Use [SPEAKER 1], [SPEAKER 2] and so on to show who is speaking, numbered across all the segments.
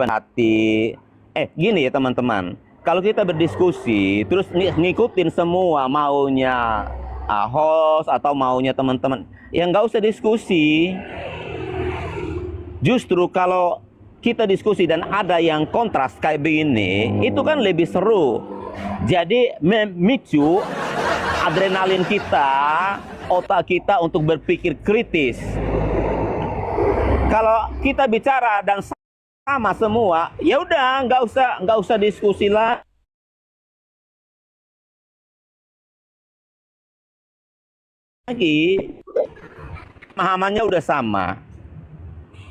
[SPEAKER 1] hati. Gini ya teman-teman, kalau kita berdiskusi terus ngikutin semua maunya host atau maunya teman-teman, ya nggak usah diskusi. Justru kalau kita diskusi dan ada yang kontras kayak begini, itu kan lebih seru. Jadi memicu adrenalin kita, otak kita untuk berpikir kritis. Kalau kita bicara dan sama semua, ya udah nggak usah diskusi lah. Lagi pemahamannya udah sama.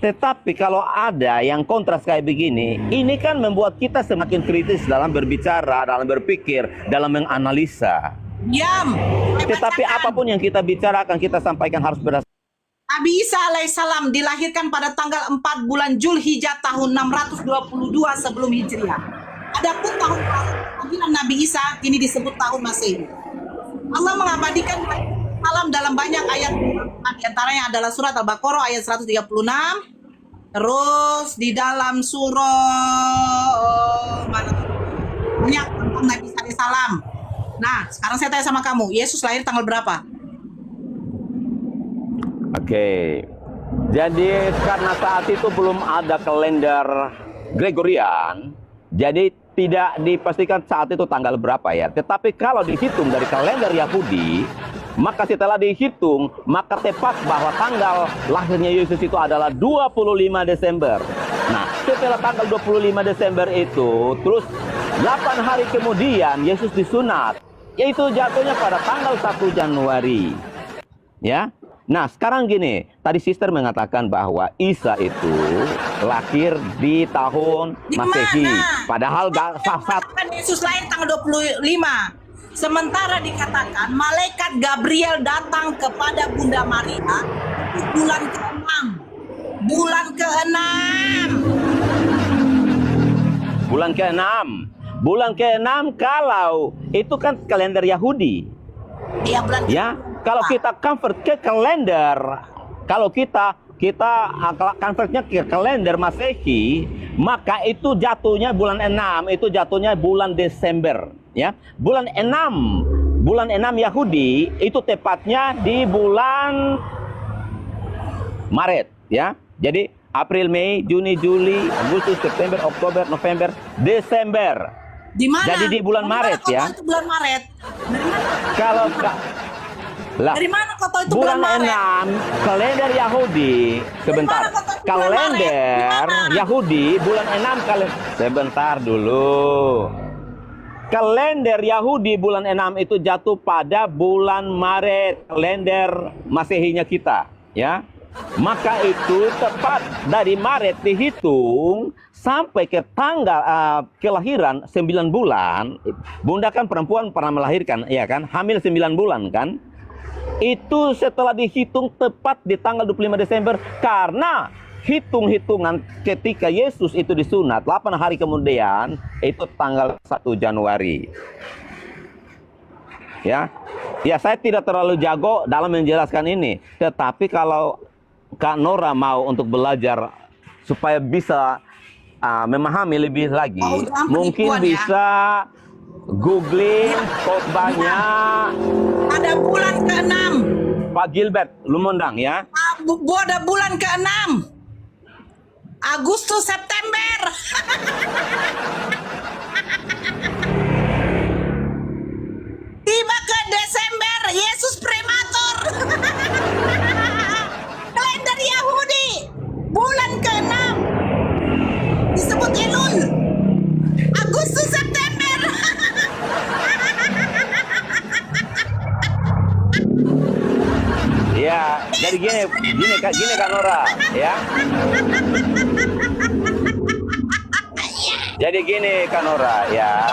[SPEAKER 1] Tetapi kalau ada yang kontras kayak begini, ini kan membuat kita semakin kritis dalam berbicara, dalam berpikir, dalam menganalisa.
[SPEAKER 2] Diam.
[SPEAKER 1] Tetapi apapun yang kita bicarakan, kita sampaikan harus berdasarkan.
[SPEAKER 2] Nabi Isa alaihissalam dilahirkan pada tanggal 4 bulan Zulhijjah tahun 622 sebelum Hijriah. Adapun tahun kelahiran Nabi Isa ini disebut tahun Masehi. Allah mengabadikan salam dalam banyak ayat, di antaranya adalah surat Al-Baqarah ayat 136. Terus di dalam surah banyak tentang Nabi Isa alaihissalam. Nah, sekarang saya tanya sama kamu, Yesus lahir tanggal berapa?
[SPEAKER 1] Oke. Jadi karena saat itu belum ada kalender Gregorian, jadi tidak dipastikan saat itu tanggal berapa ya. Tetapi kalau dihitung dari kalender Yahudi, maka setelah dihitung, maka tepat bahwa tanggal lahirnya Yesus itu adalah 25 Desember. Nah, setelah tanggal 25 Desember itu, terus 8 hari kemudian Yesus disunat, yaitu jatuhnya pada tanggal 1 Januari. Ya. Nah, sekarang gini, tadi Sister mengatakan bahwa Isa itu lahir di tahun Masehi. Padahal saat
[SPEAKER 2] Yesus lahir tanggal 25. Sementara dikatakan malaikat Gabriel datang kepada Bunda Maria bulan ke-6. Bulan ke-6.
[SPEAKER 1] Bulan ke-6. Bulan ke-6 kalau itu kan kalender Yahudi.
[SPEAKER 2] Iya, bulan
[SPEAKER 1] ya. Kalau kita convert ke kalender, kalau kita convertnya ke kalender Masehi, maka itu jatuhnya bulan 6, itu jatuhnya bulan Desember, ya. Bulan 6 Yahudi itu tepatnya di bulan Maret, ya. Jadi April, Mei, Juni, Juli, Agustus, September, Oktober, November, Desember.
[SPEAKER 2] Di mana?
[SPEAKER 1] Jadi di bulan Maret, ya.
[SPEAKER 2] Itu bulan Maret.
[SPEAKER 1] Kalau
[SPEAKER 2] dari mana kau tahu itu
[SPEAKER 1] bulan
[SPEAKER 2] Maret?
[SPEAKER 1] 6 kalender Yahudi, sebentar. Kalender Yahudi bulan 6 sebentar dulu. Kalender Yahudi bulan 6 itu jatuh pada bulan Maret, kalender Masehinya kita, ya. Maka itu tepat dari Maret dihitung sampai ke tanggal kelahiran 9 bulan. Bunda kan perempuan pernah melahirkan, ya kan? Hamil 9 bulan kan? Itu setelah dihitung tepat di tanggal 25 Desember karena hitung-hitungan ketika Yesus itu disunat 8 hari kemudian itu tanggal 1 Januari. Ya. Ya, saya tidak terlalu jago dalam menjelaskan ini, tetapi kalau Kak Nora mau untuk belajar supaya bisa memahami lebih lagi, mungkin bisa googling khotbahnya.
[SPEAKER 2] Ada bulan ke-6.
[SPEAKER 1] Pak Gilbert Lumondang, ya.
[SPEAKER 2] Ada bulan ke-6. Agustus, September. Tiba ke Desember, Yesus prematur. Kalender Yahudi, bulan ke-6 disebut Elul. Agustus, September.
[SPEAKER 1] Ya, jadi gini Kak Nora, ya. Jadi gini Kak Nora, ya.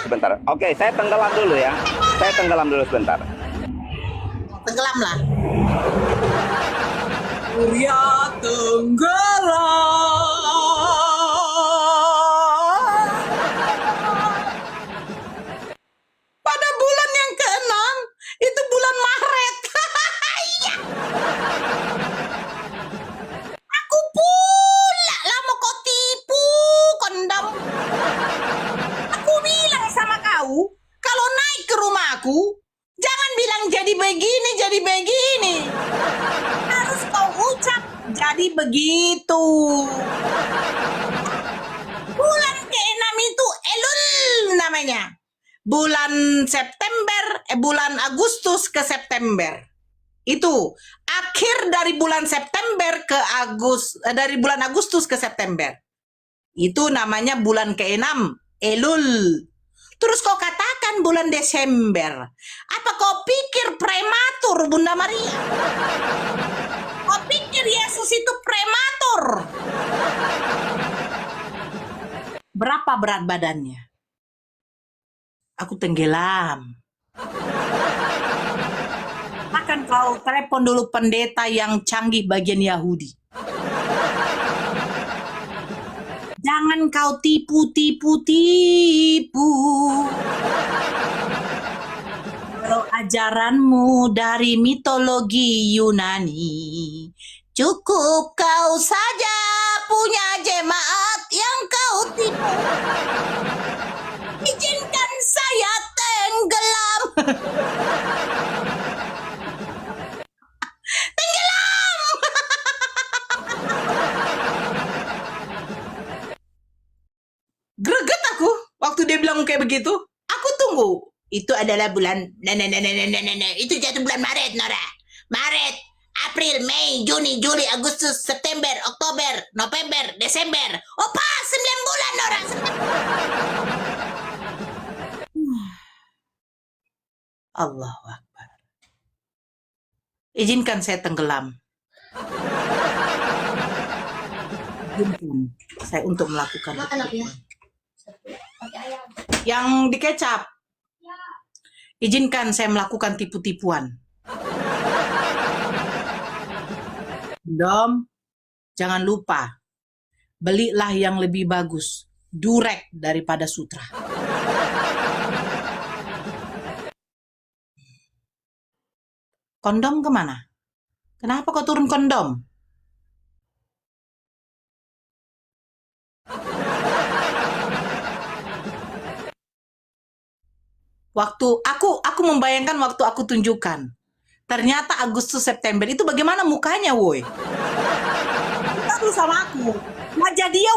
[SPEAKER 1] Sebentar. Oke, saya tenggelam dulu ya. Saya tenggelam dulu sebentar.
[SPEAKER 2] Tenggelam lah. Surya tenggelam. Pada bulan yang ke-6, itu bulan Maret. Iya. Aku pula lah mau kau jadi begini. Harus kau ucap jadi begitu. Bulan ke-6 itu Elul namanya. Bulan bulan Agustus ke September. Itu akhir dari bulan September ke dari bulan Agustus ke September. Itu namanya bulan ke-6, Elul. Terus kau katakan bulan Desember. Apa kau pikir prematur, Bunda Maria? Kau pikir Yesus itu prematur? Berapa berat badannya? Aku tenggelam. Akan kau telepon dulu pendeta yang canggih bagian Yahudi. Jangan kau tipu. Kalau ajaranmu dari mitologi Yunani, cukup kau saja punya jemaat yang kau tipu. Izinkan saya tenggelam. Greget aku waktu dia bilang kayak begitu. Aku tunggu. Itu adalah bulan itu jatuh bulan Maret, Nora. Maret, April, Mei, Juni, Juli, Agustus, September, Oktober, November, Desember. Oh pas 9 bulan, Nora. Allahu Akbar. Izinkan saya tenggelam. Izinkan saya untuk melakukan itu. Yang di kecap. Izinkan saya melakukan tipu-tipuan. Dom, jangan lupa. Belilah yang lebih bagus. Durek daripada Sutra. Kondom kemana? Kenapa kau turun kondom? Waktu aku membayangkan waktu aku tunjukkan. Ternyata Agustus September itu bagaimana mukanya, woi? Kita sama aku. Wajah dia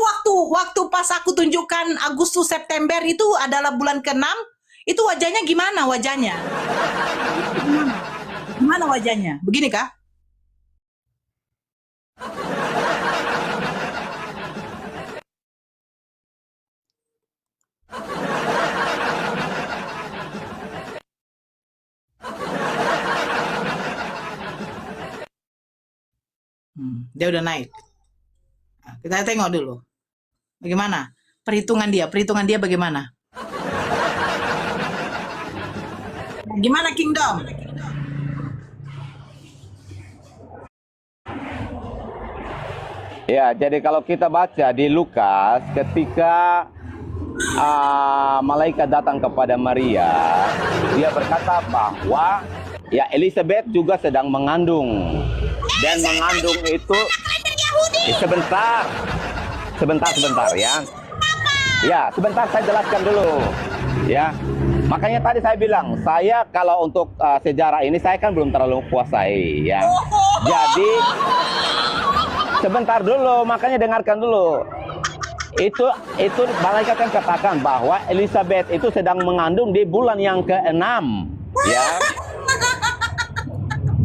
[SPEAKER 2] waktu pas aku tunjukkan Agustus September itu adalah bulan ke-6, itu wajahnya gimana wajahnya? Gimana wajahnya? Begini kah? Dia udah naik. Nah, kita tengok dulu. Bagaimana? Perhitungan dia bagaimana? Gimana Kingdom?
[SPEAKER 1] Ya, jadi kalau kita baca di Lukas ketika malaikat datang kepada Maria, dia berkata bahwa ya Elizabeth juga sedang mengandung. Dan mengandung itu sebentar ya. Ya, sebentar saya jelaskan dulu. Ya. Makanya tadi saya bilang, saya kalau untuk sejarah ini saya kan belum terlalu kuasai ya. Jadi sebentar dulu, makanya dengarkan dulu. Itu malaikat kan katakan bahwa Elizabeth itu sedang mengandung di bulan yang ke-6 ya.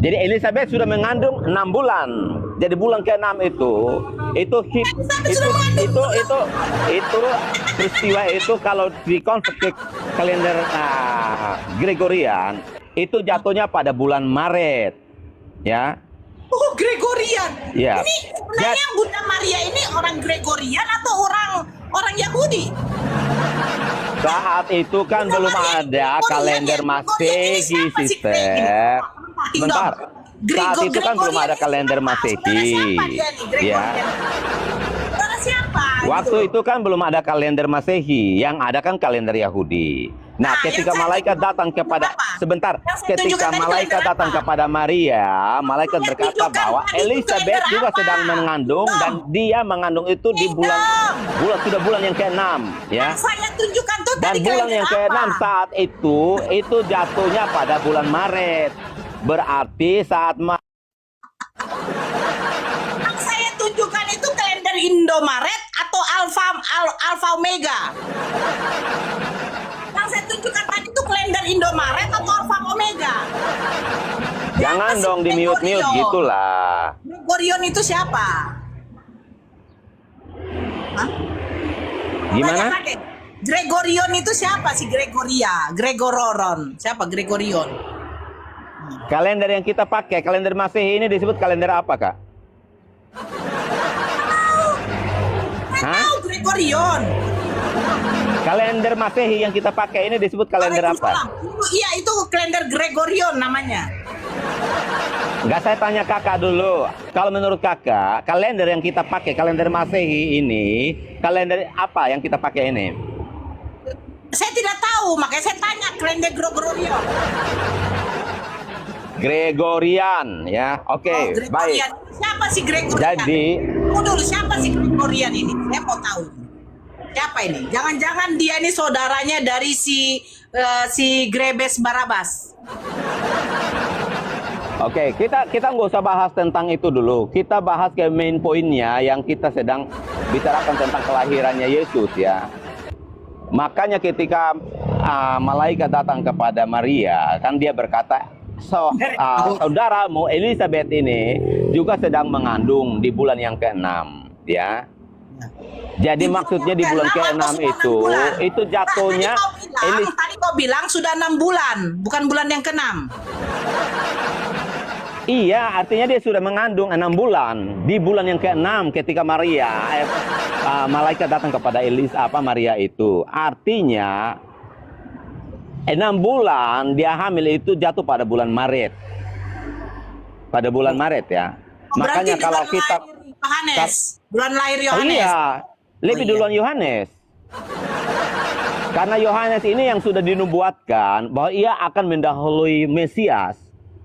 [SPEAKER 1] Jadi Elizabeth sudah mengandung 6 bulan. Jadi bulan ke-6 itu peristiwa itu kalau dikonvert ke kalender Gregorian itu jatuhnya pada bulan Maret. Ya.
[SPEAKER 2] Oh, Gregorian.
[SPEAKER 1] Ya.
[SPEAKER 2] Ini sebenarnya Bunda Maria ini orang Gregorian atau orang Yahudi?
[SPEAKER 1] Saat itu kan
[SPEAKER 2] Bunda
[SPEAKER 1] belum
[SPEAKER 2] Maria
[SPEAKER 1] ada kalender Masehi, sister. Bentar. Saat itu kan belum ada kalender Masehi. Ya.
[SPEAKER 2] Siapa?
[SPEAKER 1] Waktu itu kan belum ada kalender Masehi, yang ada kan kalender Yahudi. Nah, ketika malaikat datang kepada ketika malaikat datang kepada Maria, malaikat berkata bahwa Elizabeth juga sedang mengandung dan dia mengandung itu di bulan yang ke-6, ya.
[SPEAKER 2] Saya tunjukkan tuh
[SPEAKER 1] dan bulan yang ke-6 saat itu jatuhnya pada bulan Maret. Berarti saat
[SPEAKER 2] Yang saya tunjukkan itu kalender Indomaret atau Alfa Omega. Yang saya tunjukkan tadi itu kalender Indomaret atau Alfa Omega.
[SPEAKER 1] jangan
[SPEAKER 2] Siapa sih
[SPEAKER 1] dong di mute
[SPEAKER 2] Gregorion?
[SPEAKER 1] gitulah.
[SPEAKER 2] Gregorion itu siapa? Hah?
[SPEAKER 1] Gimana?
[SPEAKER 2] Tanya lagi. Gregorion itu siapa sih? Gregororon. Siapa Gregorion?
[SPEAKER 1] Kalender yang kita pakai, kalender Masehi ini disebut kalender apa, Kak? Hah?
[SPEAKER 2] Tahu Gregorion.
[SPEAKER 1] Kalender Masehi yang kita pakai ini disebut kalender
[SPEAKER 2] Waalaikumsalam.
[SPEAKER 1] apa?
[SPEAKER 2] Iya, itu kalender Gregorion namanya.
[SPEAKER 1] Enggak, saya tanya kakak dulu. Kalau menurut kakak, kalender yang kita pakai, kalender Masehi ini, kalender apa yang kita pakai ini?
[SPEAKER 2] Saya tidak tahu, makanya saya tanya kalender Gregorion.
[SPEAKER 1] Gregorian, ya. Oke,
[SPEAKER 2] Oh,
[SPEAKER 1] baik.
[SPEAKER 2] Gregorian. Siapa sih Gregorian?
[SPEAKER 1] Jadi,
[SPEAKER 2] Tunggu dulu, siapa sih Gregorian ini? Saya mau tahu. Siapa ini? Jangan-jangan dia ini saudaranya dari si Grebes Barabas.
[SPEAKER 1] oke, kita nggak usah bahas tentang itu dulu. Kita bahas ke main poinnya yang kita sedang bicarakan tentang kelahirannya Yesus, ya. Makanya ketika malaikat datang kepada Maria, kan dia berkata, saudaramu Elizabeth ini juga sedang mengandung di bulan yang ke-6, ya. Jadi maksudnya di bulan ke-6 itu jatuhnya
[SPEAKER 2] Tadi kau bilang sudah 6 bulan, bukan bulan yang ke-6.
[SPEAKER 1] Iya, artinya dia sudah mengandung 6 bulan. Di bulan yang ke-6 ketika malaikat datang kepada Maria itu. Artinya 6 bulan dia hamil itu jatuh pada bulan Maret. Pada bulan Maret, ya. Makanya
[SPEAKER 2] Berarti
[SPEAKER 1] kalau
[SPEAKER 2] bulan
[SPEAKER 1] kita
[SPEAKER 2] lahir Yohanes, bulan lahir
[SPEAKER 1] Oh
[SPEAKER 2] Yohanes.
[SPEAKER 1] iya, lebih
[SPEAKER 2] Oh iya.
[SPEAKER 1] duluan Yohanes. Karena Yohanes ini yang sudah dinubuatkan bahwa ia akan mendahului Mesias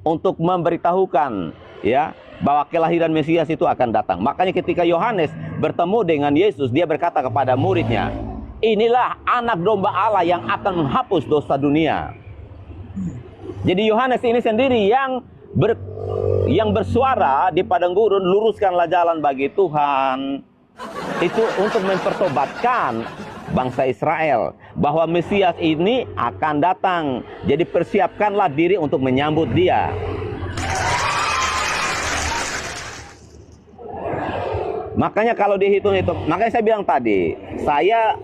[SPEAKER 1] untuk memberitahukan, ya, bahwa kelahiran Mesias itu akan datang. Makanya ketika Yohanes bertemu dengan Yesus, dia berkata kepada muridnya, inilah anak domba Allah yang akan menghapus dosa dunia. Jadi Yohanes ini sendiri yang bersuara di padang gurun, luruskanlah jalan bagi Tuhan. Itu untuk mempertobatkan bangsa Israel bahwa Mesias ini akan datang. Jadi persiapkanlah diri untuk menyambut dia. Makanya kalau dihitung-hitung, makanya saya bilang tadi, saya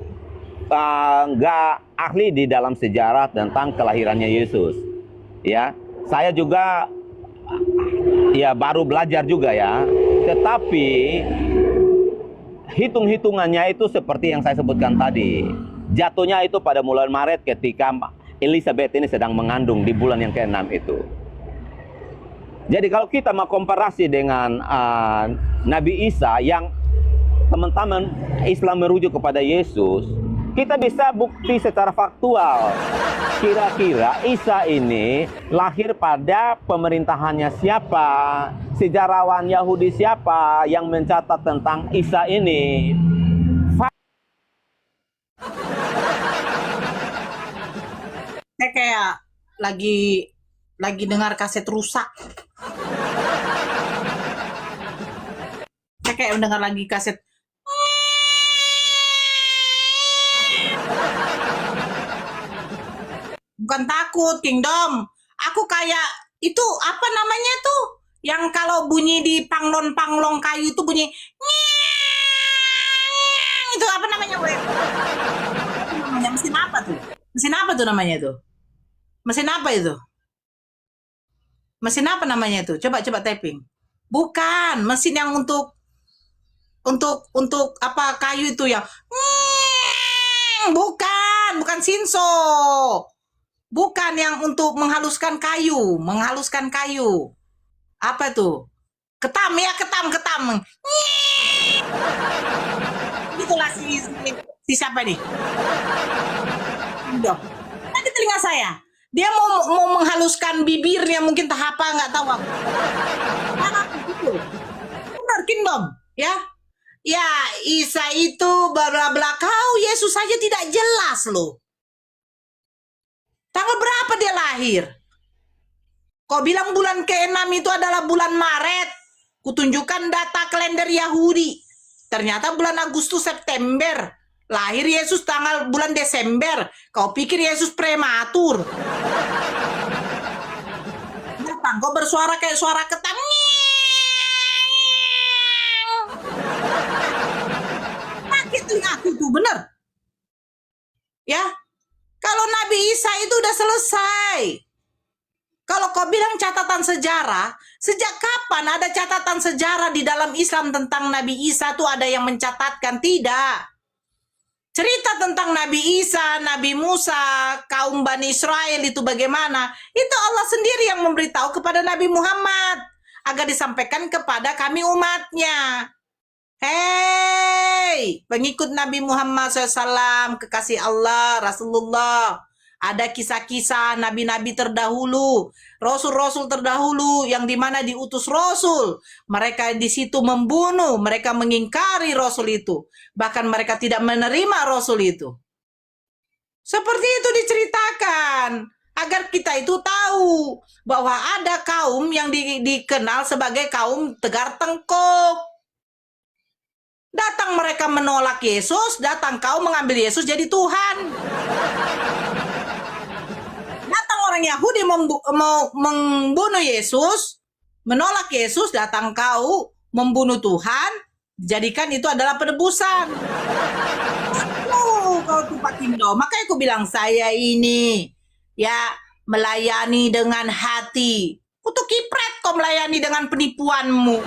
[SPEAKER 1] nggak ahli di dalam sejarah tentang kelahirannya Yesus. Ya, saya juga ya baru belajar juga, ya. Tetapi hitung-hitungannya itu seperti yang saya sebutkan tadi. Jatuhnya itu pada bulan Maret ketika Elizabeth ini sedang mengandung di bulan yang ke-6 itu. Jadi kalau kita mau komparasi dengan Nabi Isa yang teman-teman Islam merujuk kepada Yesus, kita bisa bukti secara faktual. Kira-kira Isa ini lahir pada pemerintahannya siapa? Sejarawan Yahudi siapa yang mencatat tentang Isa ini?
[SPEAKER 2] Saya kayak lagi dengar kaset rusak. Saya kayak mendengar lagi kaset. Bukan takut, Kingdom. Aku kayak itu apa namanya tuh? Yang kalau bunyi di panglon-panglong kayu itu bunyi itu apa namanya, weh? Namanya mesin apa tuh? Mesin apa tuh namanya itu? Mesin apa itu? Mesin apa namanya itu? Coba typing. Bukan, mesin yang untuk apa kayu itu yang bukan Sinso. Bukan yang untuk menghaluskan kayu. Apa tuh? Ketam. Itulah si siapa nih? Dok. Tadi telinga saya. Dia mau menghaluskan bibirnya mungkin tahap apa nggak tahu aku. Gitu. Benar, Kingdom, ya. Ya, Isa itu bla bla kau Yesus saja tidak jelas loh. Tanggal berapa dia lahir? Kau bilang bulan ke-6 itu adalah bulan Maret. Kutunjukkan data kalender Yahudi. Ternyata bulan Agustus September. Lahir Yesus tanggal bulan Desember. Kau pikir Yesus prematur? Datang, kau bersuara kayak suara ketang. Sakit telingaku tuh, bener. Ya, kalau Nabi Isa itu udah selesai. Kalau kau bilang catatan sejarah, sejak kapan ada catatan sejarah di dalam Islam tentang Nabi Isa tuh ada yang mencatatkan? Tidak. Cerita tentang Nabi Isa, Nabi Musa, kaum Bani Israel itu bagaimana? Itu Allah sendiri yang memberitahu kepada Nabi Muhammad agar disampaikan kepada kami umatnya. Hei, pengikut Nabi Muhammad SAW, kekasih Allah, Rasulullah. Ada kisah-kisah nabi-nabi terdahulu, rasul-rasul terdahulu yang dimana diutus rasul. Mereka di situ membunuh, mereka mengingkari rasul itu. Bahkan mereka tidak menerima rasul itu. Seperti itu diceritakan. Agar kita itu tahu bahwa ada kaum yang dikenal sebagai kaum tegar tengkuk. Datang mereka menolak Yesus, datang kau mengambil Yesus jadi Tuhan. Datang orang Yahudi membunuh Yesus, menolak Yesus, datang kau membunuh Tuhan, jadikan itu adalah penebusan. Kau tupak Indo. Makanya aku bilang saya ini ya melayani dengan hati. Kutu kipret kau melayani dengan penipuanmu.